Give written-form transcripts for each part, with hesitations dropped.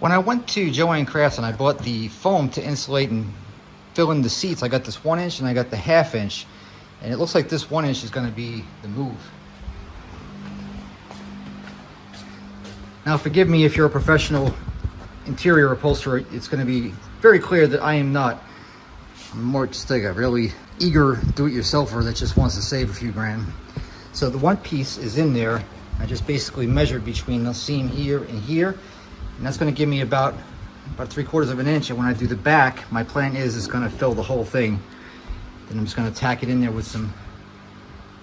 When I went to Joanne Crafts and I bought the foam to insulate and fill in the seats, I got this 1 inch and I got the 1/2 inch. And it looks like this 1 inch is going to be the move. Now forgive me if you're a professional interior upholsterer, it's going to be very clear that I am not. I'm more just like a really eager do-it-yourselfer that just wants to save a few grand. So the one piece is in there. I just basically measured between the seam here and here. And that's going to give me about 3/4 of an inch. And when I do the back, my plan is it's going to fill the whole thing. Then I'm just going to tack it in there with some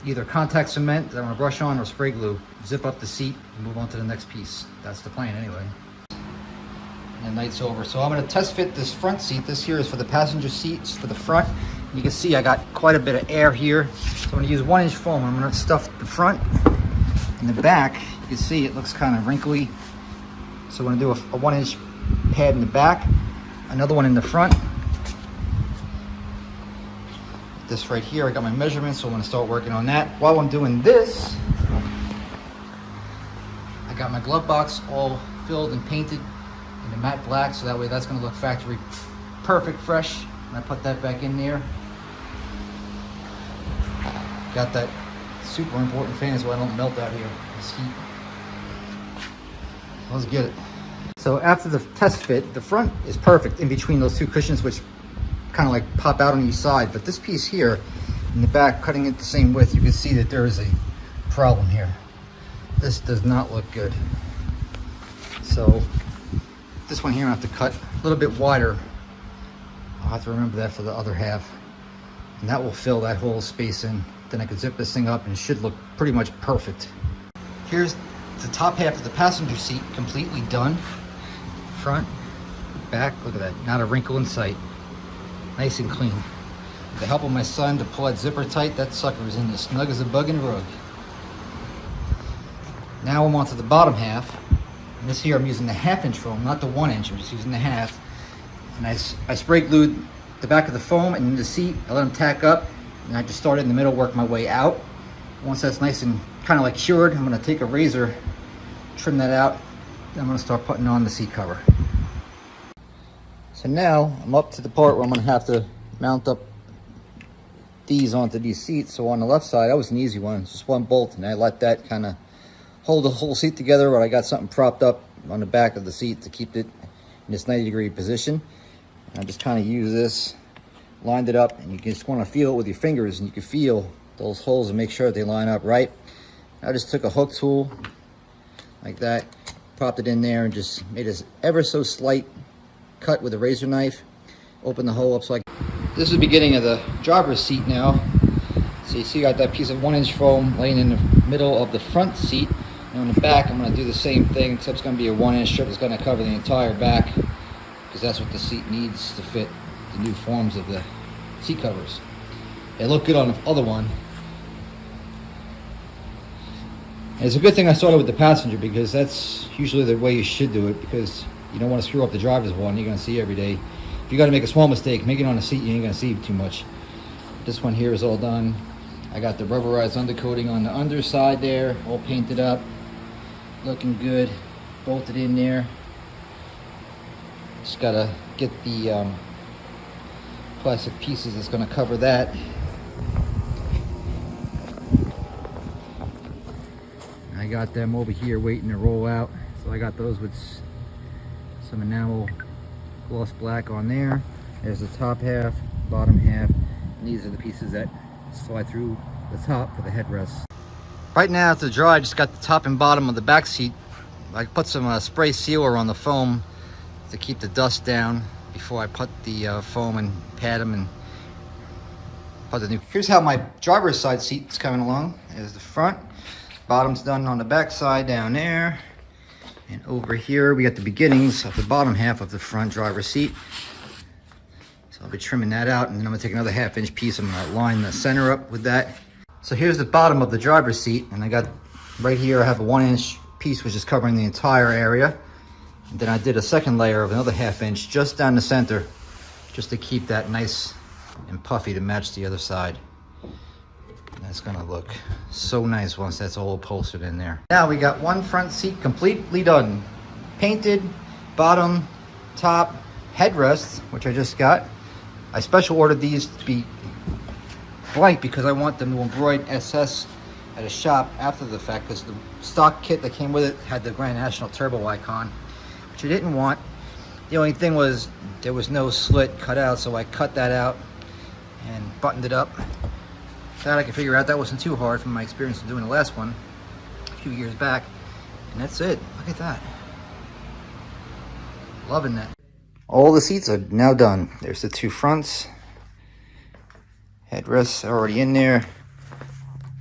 either contact cement that I'm going to brush on or spray glue. Zip up the seat and move on to the next piece. That's the plan anyway. And the night's over. So I'm going to test fit this front seat. This here is for the passenger seats for the front. You can see I got quite a bit of air here. So I'm going to use 1 inch foam. I'm going to stuff the front and the back. You can see it looks kind of wrinkly. So I'm going to do a 1 inch pad in the back, another one in the front. This right here, I got my measurements, so I'm going to start working on that. While I'm doing this, I got my glove box all filled and painted in the matte black, so that way that's going to look factory perfect, fresh. And I put that back in there. Got that super important fan so I don't melt out here. This heat. Let's get it. So after the test fit, the front is perfect in between those two cushions, which kind of like pop out on each side. But this piece here in the back, cutting it the same width, you can see that there is a problem here. This does not look good. So this one here I have to cut a little bit wider. I'll have to remember that for the other half. And that will fill that whole space in. Then I could zip this thing up and it should look pretty much perfect. Here's the top half of the passenger seat completely done. Front, back, look at that, not a wrinkle in sight. Nice and clean. With the help of my son to pull that zipper tight, that sucker is in as snug as a bug in a rug. Now I'm on to the bottom half. And this here I'm using the 1/2 inch foam, not the 1 inch, I'm just using the 1/2. And I spray glued the back of the foam and the seat, I let them tack up, and I just started in the middle, work my way out. Once that's nice and kind of like cured, I'm going to take a razor, trim that out, then I'm going to start putting on the seat cover. So now I'm up to the part where I'm going to have to mount up these onto these seats. So on the left side, that was an easy one, just one bolt, and I let that kind of hold the whole seat together, where I got something propped up on the back of the seat to keep it in this 90-degree position. And I just kind of use this, lined it up, and you just want to feel it with your fingers, and you can feel those holes and make sure that they line up right. I just took a hook tool like that, popped it in there, and just made a ever so slight cut with a razor knife. Open the hole up so this is the beginning of the driver's seat now. So you see I got that piece of 1 inch foam laying in the middle of the front seat. And on the back I'm going to do the same thing, except it's going to be a 1 inch strip. It's going to cover the entire back, because that's what the seat needs to fit the new forms of the seat covers. They look good on the other one. And it's a good thing I started with the passenger, because that's usually the way you should do it, because you don't want to screw up the driver's one you're going to see every day. If you got to make a small mistake, make it on the seat, you ain't going to see too much. This one here is all done. I got the rubberized undercoating on the underside there, all painted up, looking good, bolted in there. Just got to get the plastic pieces that's going to cover that. I got them over here waiting to roll out, so I got those with some enamel gloss black on there. There's the top half, bottom half, and these are the pieces that slide through the top for the headrest. Right now to dry, I just got the top and bottom of the back seat. I put some spray sealer on the foam to keep the dust down before I put the foam and pad them and put the new. Here's how my driver's side seat is coming along. There's the front, bottom's done on the back side down there. And over here, we got the beginnings of the bottom half of the front driver's seat. So I'll be trimming that out, and then I'm gonna take another 1/2 inch piece. I'm gonna line the center up with that. So here's the bottom of the driver's seat, and I got right here, I have a 1 inch piece which is covering the entire area. And then I did a second layer of another 1/2 inch just down the center, just to keep that nice and puffy to match the other side. That's gonna look so nice once that's all upholstered in there. Now we got one front seat completely done, painted, bottom, top headrests, which I just got. I special ordered these to be blank because I want them to embroider SS at a shop after the fact, because the stock kit that came with it had the Grand National Turbo icon, which I didn't want. The only thing was there was no slit cut out, so I cut that out and buttoned it up. That I could figure out. That wasn't too hard from my experience of doing the last one a few years back. And that's it. Look at that. Loving that. All the seats are now done. There's the two fronts. Headrests are already in there.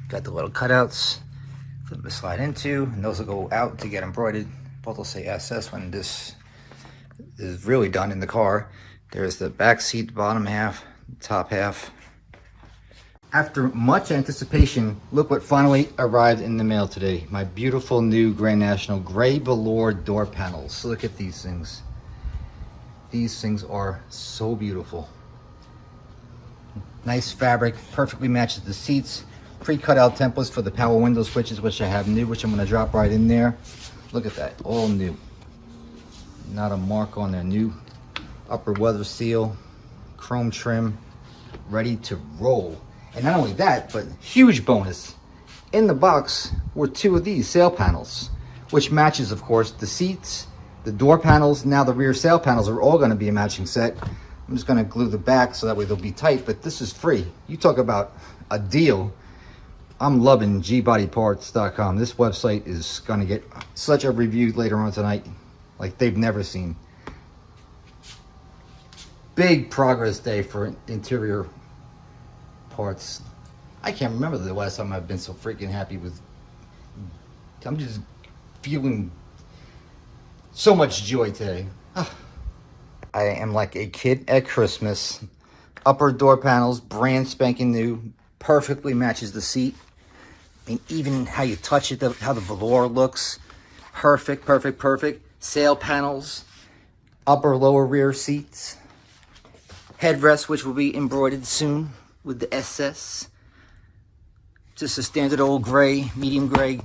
Got the little cutouts for them to slide into, and those will go out to get embroidered. Both will say SS when this is really done in the car. There's the back seat, bottom half, top half. After much anticipation, look what finally arrived in the mail today. My beautiful new Grand National gray velour door panels. Look at these things. These things are so beautiful. Nice fabric, perfectly matches the seats. Pre-cut out templates for the power window switches, which I have new, which I'm going to drop right in there. Look at that, all new. Not a mark on there. New upper weather seal, chrome trim, ready to roll. And not only that, but huge bonus. In the box were two of these sail panels, which matches, of course, the seats, the door panels. Now the rear sail panels are all going to be a matching set. I'm just going to glue the back so that way they'll be tight, but this is free. You talk about a deal. I'm loving gbodyparts.com. This website is going to get such a review later on tonight like they've never seen. Big progress day for interior parts. I can't remember the last time I've been so freaking happy with. I'm just feeling so much joy today. I am like a kid at Christmas. Upper door panels, brand spanking new, perfectly matches the seat. I mean, even how you touch it, how the velour looks, perfect, perfect, perfect. Sail panels, upper, lower, rear seats, headrest, which will be embroidered soon with the SS. Just a standard old gray, medium gray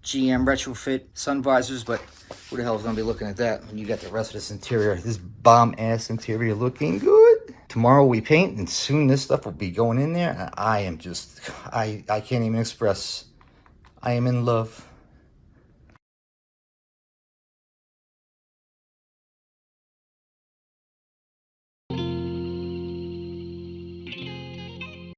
GM retrofit sun visors, but who the hell is going to be looking at that when you got the rest of this interior? This bomb-ass interior looking good. Tomorrow we paint, and soon this stuff will be going in there. And I am just, I can't even express. I am in love.